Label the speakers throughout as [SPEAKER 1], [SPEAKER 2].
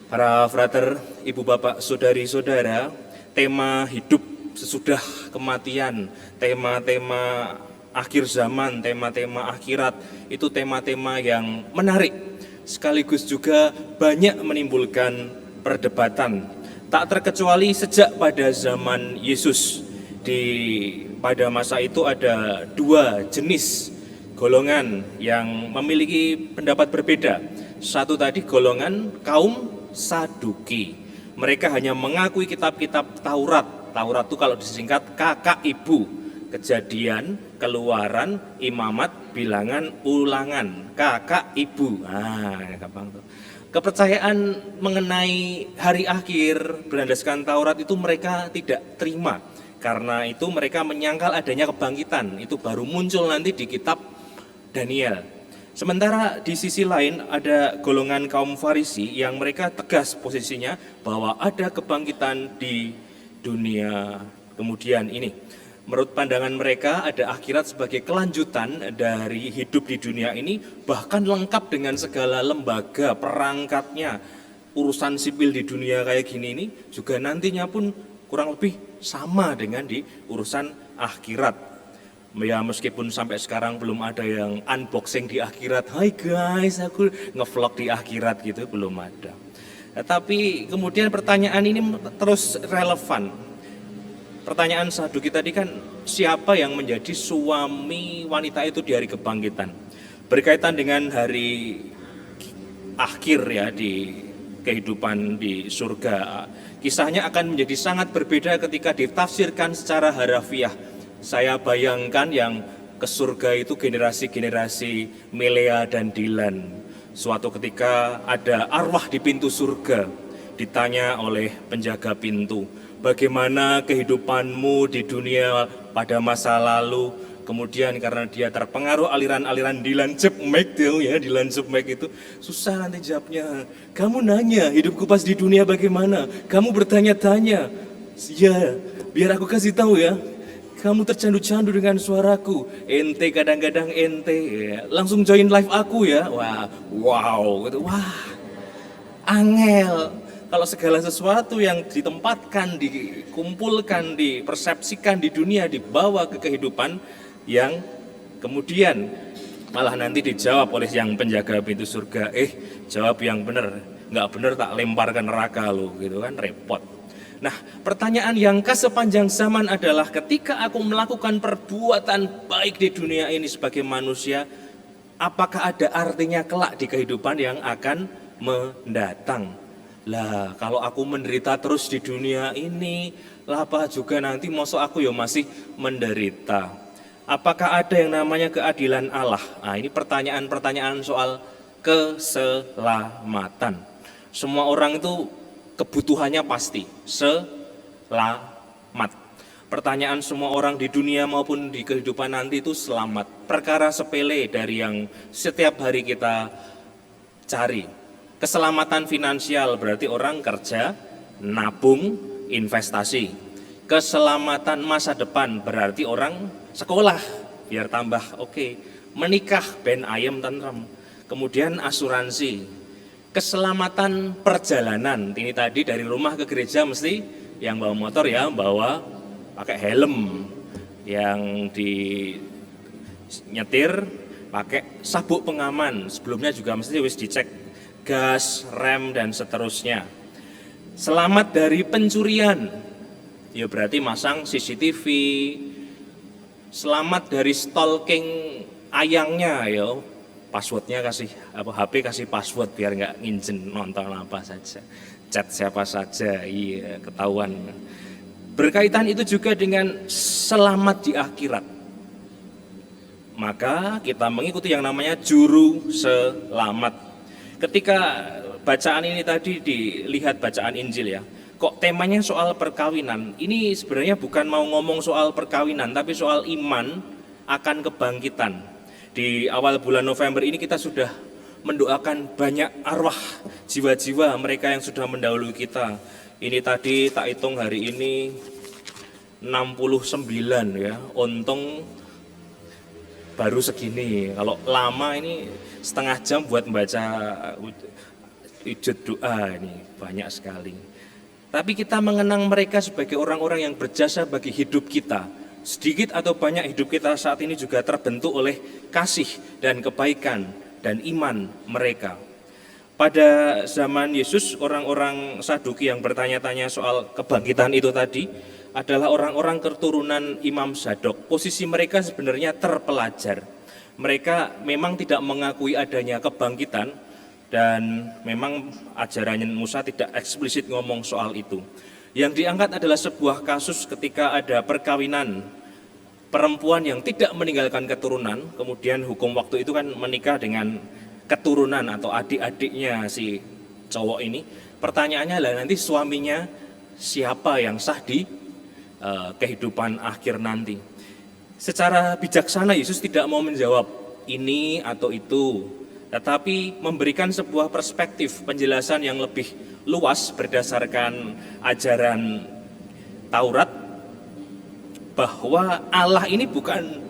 [SPEAKER 1] Para frater, ibu bapak, saudari-saudara, tema hidup sesudah kematian, tema-tema akhir zaman, tema-tema akhirat, itu tema-tema yang menarik, sekaligus juga banyak menimbulkan perdebatan. Tak terkecuali sejak pada zaman Yesus, pada masa itu ada dua jenis golongan yang memiliki pendapat berbeda. Satu tadi golongan kaum Saduki. Mereka hanya mengakui kitab-kitab Taurat. Taurat itu kalau disingkat kakak ibu. Kejadian, Keluaran, Imamat, Bilangan, Ulangan. Kakak ibu. Gampang tuh. Kepercayaan mengenai hari akhir berlandaskan Taurat itu mereka tidak terima. Karena itu mereka menyangkal adanya kebangkitan. Itu baru muncul nanti di kitab Daniel. Sementara di sisi lain ada golongan kaum Farisi yang mereka tegas posisinya bahwa ada kebangkitan di dunia kemudian ini. Menurut pandangan mereka ada akhirat sebagai kelanjutan dari hidup di dunia ini, bahkan lengkap dengan segala lembaga, perangkatnya, urusan sipil di dunia kayak gini ini juga nantinya pun kurang lebih sama dengan di urusan akhirat. Ya meskipun sampai sekarang belum ada yang unboxing di akhirat. Hai guys, aku ngevlog di akhirat gitu, belum ada. Tapi kemudian pertanyaan ini terus relevan. Pertanyaan Saduki tadi kan, siapa yang menjadi suami wanita itu di hari kebangkitan? Berkaitan dengan hari akhir ya di kehidupan di surga. Kisahnya akan menjadi sangat berbeda ketika ditafsirkan secara harafiah. Saya bayangkan yang ke surga itu generasi-generasi Melea dan Dilan. Suatu ketika ada arwah di pintu surga, ditanya oleh penjaga pintu, bagaimana kehidupanmu di dunia pada masa lalu? Kemudian karena dia terpengaruh aliran-aliran Dilan Cepmek ya, Dilan Cepmek itu susah nanti jawabnya. Kamu nanya hidupku pas di dunia bagaimana? Kamu bertanya-tanya. Ya, biar aku kasih tahu ya. Kamu tercandu-candu dengan suaraku, ente kadang-kadang ente, ya. Langsung join live aku ya, wow, gitu, wah, angel. Kalau segala sesuatu yang ditempatkan, dikumpulkan, dipersepsikan di dunia, dibawa ke kehidupan yang kemudian malah nanti dijawab oleh yang penjaga pintu surga, jawab yang benar, nggak benar tak lempar ke neraka lo, gitu kan, repot. Nah, pertanyaan yang sepanjang zaman adalah ketika aku melakukan perbuatan baik di dunia ini sebagai manusia, apakah ada artinya kelak di kehidupan yang akan mendatang? Lah, kalau aku menderita terus di dunia ini, lah apa juga nanti mosok aku ya masih menderita. Apakah ada yang namanya keadilan Allah? Nah, ini pertanyaan-pertanyaan soal keselamatan. Semua orang itu kebutuhannya pasti, selamat. Pertanyaan semua orang di dunia maupun di kehidupan nanti itu selamat. Perkara sepele dari yang setiap hari kita cari. Keselamatan finansial berarti orang kerja, nabung, investasi. Keselamatan masa depan berarti orang sekolah, biar tambah oke. Menikah, ben ayem tentram. Kemudian asuransi. Keselamatan perjalanan, ini tadi dari rumah ke gereja mesti yang bawa motor ya bawa pakai helm, yang di nyetir pakai sabuk pengaman, sebelumnya juga mesti wis dicek gas, rem dan seterusnya. Selamat dari pencurian, ya berarti masang CCTV. Selamat dari stalking ayangnya ya. Passwordnya kasih HP kasih password biar nggak nginjen nonton apa saja, chat siapa saja, iya ketahuan. Berkaitan itu juga dengan selamat di akhirat, maka kita mengikuti yang namanya juru selamat. Ketika bacaan ini tadi dilihat bacaan Injil ya, kok temanya soal perkawinan. Ini sebenarnya bukan mau ngomong soal perkawinan, tapi soal iman akan kebangkitan. Di awal bulan November ini kita sudah mendoakan banyak arwah jiwa-jiwa mereka yang sudah mendahului kita. Ini tadi tak hitung hari ini 69 ya, untung baru segini. Kalau lama ini setengah jam buat membaca sujud doa ini banyak sekali. Tapi kita mengenang mereka sebagai orang-orang yang berjasa bagi hidup kita. Sedikit atau banyak hidup kita saat ini juga terbentuk oleh kasih dan kebaikan dan iman mereka. Pada zaman Yesus, orang-orang Saduki yang bertanya-tanya soal kebangkitan itu tadi adalah orang-orang keturunan Imam Zadok. Posisi mereka sebenarnya terpelajar. Mereka memang tidak mengakui adanya kebangkitan dan memang ajaran Musa tidak eksplisit ngomong soal itu. Yang diangkat adalah sebuah kasus ketika ada perkawinan perempuan yang tidak meninggalkan keturunan, kemudian hukum waktu itu kan menikah dengan keturunan atau adik-adiknya si cowok ini. Pertanyaannya adalah nanti suaminya siapa yang sah di kehidupan akhir nanti. Secara bijaksana Yesus tidak mau menjawab ini atau itu, tetapi memberikan sebuah perspektif penjelasan yang lebih luas berdasarkan ajaran Taurat, bahwa Allah ini bukan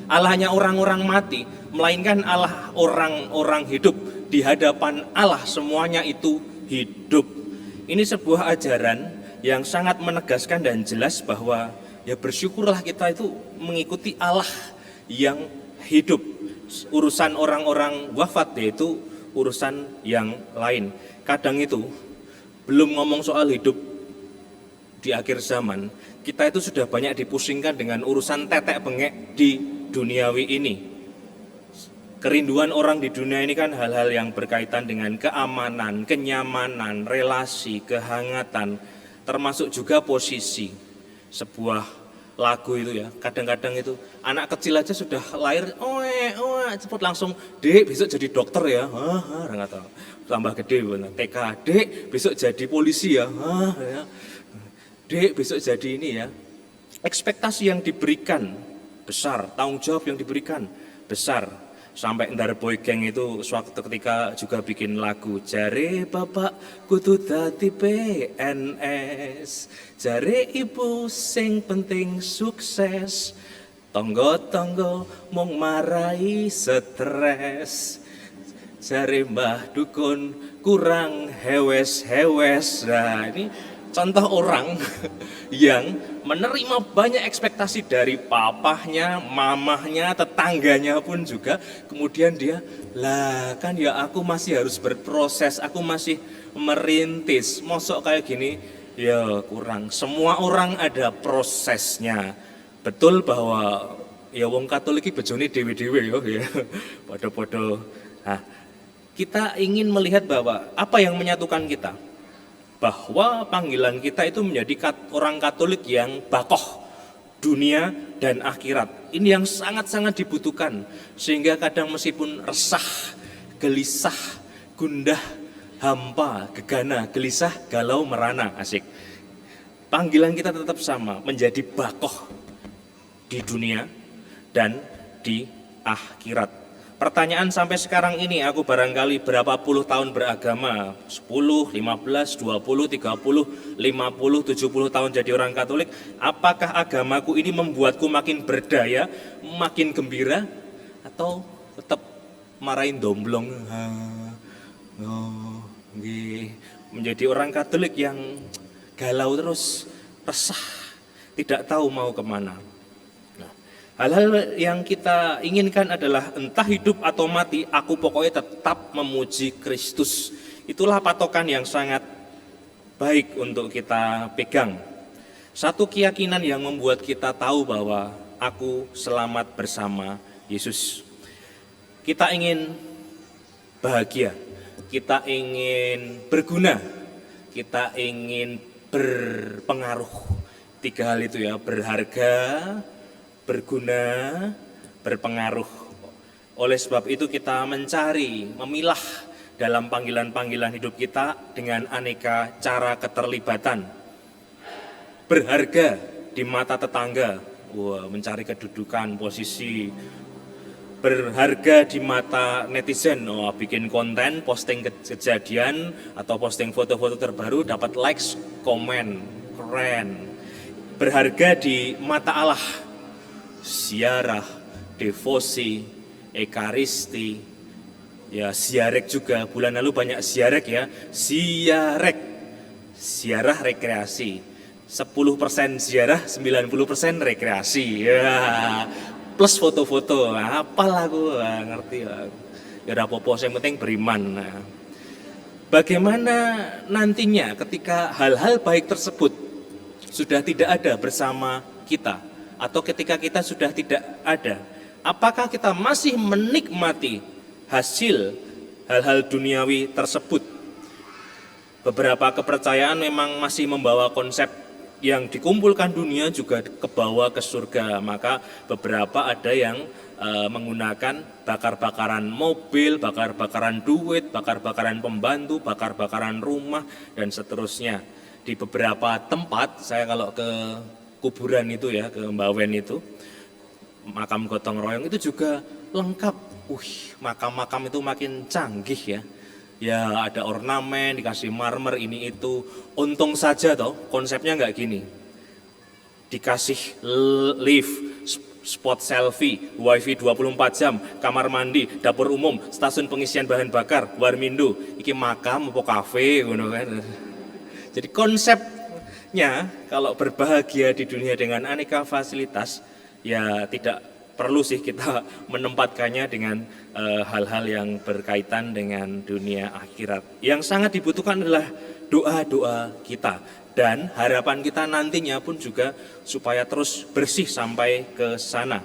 [SPEAKER 1] Allahnya orang-orang mati, melainkan Allah orang-orang hidup. Di hadapan Allah semuanya itu hidup. Ini sebuah ajaran yang sangat menegaskan dan jelas bahwa ya bersyukurlah kita itu mengikuti Allah yang hidup. Urusan orang-orang wafat yaitu urusan yang lain. Kadang itu belum ngomong soal hidup di akhir zaman, kita itu sudah banyak dipusingkan dengan urusan tetek bengek di duniawi ini. Kerinduan orang di dunia ini kan hal-hal yang berkaitan dengan keamanan, kenyamanan, relasi, kehangatan, termasuk juga posisi. Sebuah lagu itu ya, kadang-kadang itu anak kecil aja sudah lahir, cepet langsung, dek besok jadi dokter ya, nggak tahu, tambah gede, TK, dek besok jadi polisi ya, ya. Dek besok jadi ini ya. Ekspektasi yang diberikan besar, tanggung jawab yang diberikan besar. Sampai Ndar Boy Gang itu suatu ketika juga bikin lagu, jare bapak kudu dadi PNS, jare ibu sing penting sukses, tonggo-tonggo mung marai stres, jare Mbah Dukun kurang hewes-hewes. Nah ini contoh orang yang menerima banyak ekspektasi dari papahnya, mamahnya, tetangganya pun juga. Kemudian dia, lah kan ya aku masih harus berproses, aku masih merintis. Mosok kayak gini, ya kurang. Semua orang ada prosesnya. Betul bahwa ya wong Katolik iki bejone dewe-dewe ya. Podo-podo. Nah, kita ingin melihat bahwa apa yang menyatukan kita, bahwa panggilan kita itu menjadi orang Katolik yang bakoh dunia dan akhirat. Ini yang sangat-sangat dibutuhkan, sehingga kadang meskipun resah, gelisah, gundah, hampa, gegana, gelisah, galau, merana, asik. Panggilan kita tetap sama, menjadi bakoh di dunia dan di akhirat. Pertanyaan sampai sekarang ini, aku barangkali berapa puluh tahun beragama, 10, 15, 20, 30, 50, 70 tahun jadi orang Katolik, apakah agamaku ini membuatku makin berdaya, makin gembira, atau tetap marahin domblong, menjadi orang Katolik yang galau terus, resah, tidak tahu mau kemana. Hal-hal yang kita inginkan adalah entah hidup atau mati, aku pokoknya tetap memuji Kristus. Itulah patokan yang sangat baik untuk kita pegang. Satu keyakinan yang membuat kita tahu bahwa aku selamat bersama Yesus. Kita ingin bahagia, kita ingin berguna, kita ingin berpengaruh. 3 hal itu ya, berharga, berguna, berpengaruh. Oleh sebab itu kita mencari, memilah dalam panggilan-panggilan hidup kita dengan aneka cara keterlibatan. Berharga di mata tetangga, mencari kedudukan, posisi. Berharga di mata netizen, bikin konten, posting kejadian atau posting foto-foto terbaru, dapat likes, komen, keren. Berharga di mata Allah, ziarah, devosi, ekaristi, Ya ziarek juga, bulan lalu banyak ziarek ya, ziarah rekreasi. 10% ziarah, 90% rekreasi. Ya, plus foto-foto. Apalah aku ngerti lah. Ya ora apa-apa, yang penting beriman. Nah, bagaimana nantinya ketika hal-hal baik tersebut sudah tidak ada bersama kita, atau ketika kita sudah tidak ada, apakah kita masih menikmati hasil hal-hal duniawi tersebut? Beberapa kepercayaan memang masih membawa konsep yang dikumpulkan dunia juga kebawa ke surga. Maka beberapa ada yang menggunakan bakar-bakaran mobil, bakar-bakaran duit, bakar-bakaran pembantu, bakar-bakaran rumah, dan seterusnya. Di beberapa tempat, saya kalau ke kuburan itu ya, ke Mbawen itu, makam gotong royong itu juga lengkap. Makam-makam itu makin canggih ya. Ya ada ornamen, dikasih marmer ini itu. Untung saja toh konsepnya nggak gini. Dikasih lift, spot selfie, wifi 24 jam, kamar mandi, dapur umum, stasiun pengisian bahan bakar, warmindo, iki makam apa kafe ngono kan. Jadi konsepnya kalau berbahagia di dunia dengan aneka fasilitas, ya tidak perlu sih kita menempatkannya dengan hal-hal yang berkaitan dengan dunia akhirat. Yang sangat dibutuhkan adalah doa-doa kita dan harapan kita nantinya pun juga supaya terus bersih sampai ke sana.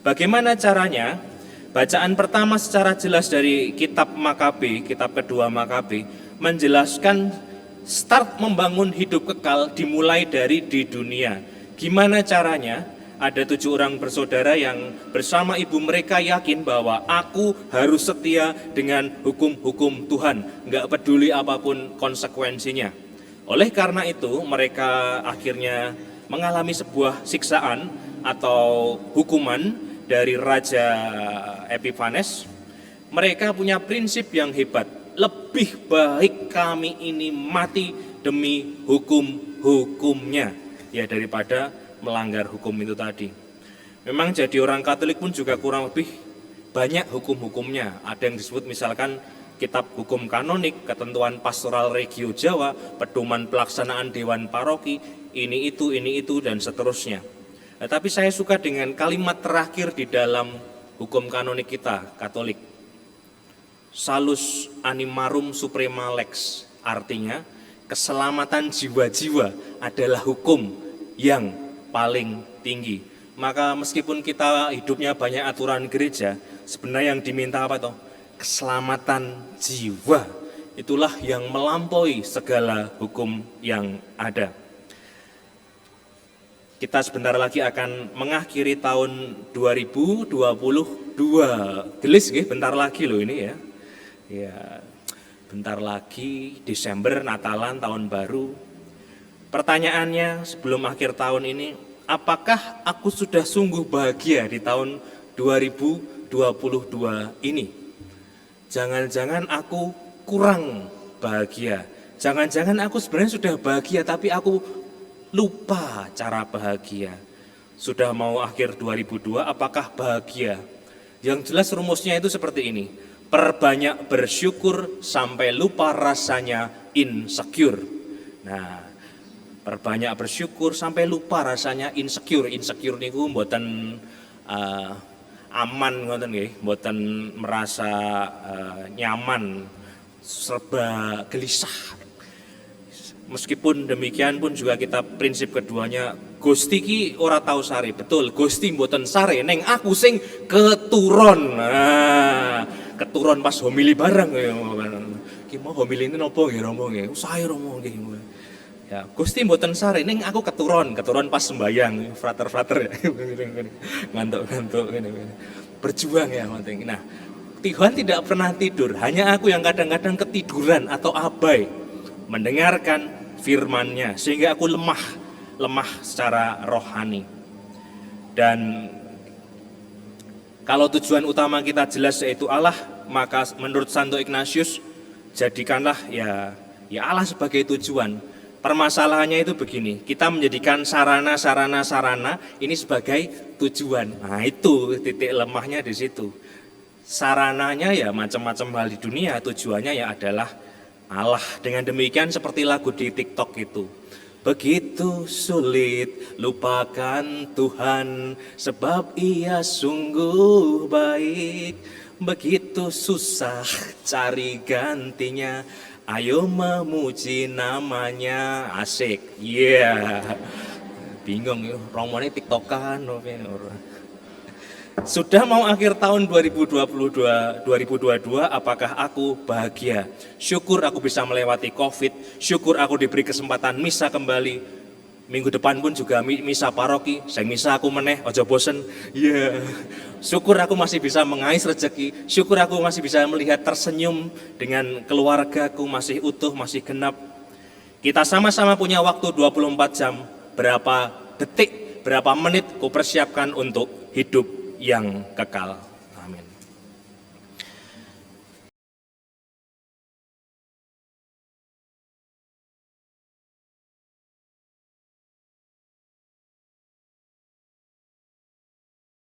[SPEAKER 1] Bagaimana caranya? Bacaan pertama secara jelas dari kitab Makabe, kitab kedua Makabe, menjelaskan start membangun hidup kekal dimulai dari di dunia. Gimana caranya? Ada 7 orang bersaudara yang bersama ibu mereka yakin bahwa aku harus setia dengan hukum-hukum Tuhan, nggak peduli apapun konsekuensinya. Oleh karena itu mereka akhirnya mengalami sebuah siksaan atau hukuman dari Raja Epiphanes. Mereka punya prinsip yang hebat, lebih baik kami ini mati demi hukum-hukumnya ya daripada melanggar hukum itu tadi. Memang jadi orang Katolik pun juga kurang lebih banyak hukum-hukumnya. Ada yang disebut misalkan kitab hukum kanonik, ketentuan pastoral regio Jawa, pedoman pelaksanaan dewan paroki, ini itu dan seterusnya. Nah, tapi saya suka dengan kalimat terakhir di dalam hukum kanonik kita Katolik. Salus animarum suprema lex, artinya keselamatan jiwa-jiwa adalah hukum yang paling tinggi. Maka meskipun kita hidupnya banyak aturan gereja, sebenarnya yang diminta apa toh? Keselamatan jiwa. Itulah yang melampaui segala hukum yang ada. Kita sebentar lagi akan mengakhiri tahun 2022. Gelis nggih, bentar lagi loh ini ya. Ya, bentar lagi Desember, Natalan, tahun baru. Pertanyaannya sebelum akhir tahun ini, apakah aku sudah sungguh bahagia di tahun 2022 ini? Jangan-jangan aku kurang bahagia. Jangan-jangan aku sebenarnya sudah bahagia tapi aku lupa cara bahagia. Sudah mau akhir 2002, apakah bahagia? Yang jelas rumusnya itu seperti ini. Perbanyak bersyukur sampai lupa rasanya insecure. Nah, perbanyak bersyukur sampai lupa rasanya insecure. Insecure niku mboten aman ngoten nggih, mboten merasa nyaman, serba gelisah. Meskipun demikian pun juga kita prinsip keduanya Gusti ki ora tau sare. Betul, Gusti mboten sare neng aku sing keturon. Nah, keturon pas homili bareng ya. Ki mau homili ini nopo nggih Romo nggih? Sae Romo nggih. Ya, Gusti mboten sare ning aku keturon pas sembayang, frater-frater ya. Ngantuk-ngantuk ngene. Berjuang ya penting. Nah, Tuhan tidak pernah tidur, hanya aku yang kadang-kadang ketiduran atau abai mendengarkan firman-Nya sehingga aku lemah secara rohani. Dan kalau tujuan utama kita jelas yaitu Allah, maka menurut Santo Ignatius jadikanlah ya Allah sebagai tujuan. Permasalahannya itu begini, kita menjadikan sarana ini sebagai tujuan. Nah itu titik lemahnya di situ. Sarananya ya macam-macam hal di dunia, tujuannya ya adalah Allah. Dengan demikian seperti lagu di TikTok itu. Begitu sulit lupakan Tuhan, sebab Ia sungguh baik. Begitu susah cari gantinya, ayo memuji namanya. Asik. Bingung ya, romone TikTokan. Sudah mau akhir tahun 2022, apakah aku bahagia? Syukur aku bisa melewati COVID, syukur aku diberi kesempatan misa kembali. Minggu depan pun juga misa paroki, saya misa aku meneh, ojo bosen. Syukur aku masih bisa mengais rezeki, syukur aku masih bisa melihat tersenyum dengan keluargaku masih utuh, masih genap. Kita sama-sama punya waktu 24 jam, berapa detik, berapa menit ku persiapkan untuk hidup yang kekal.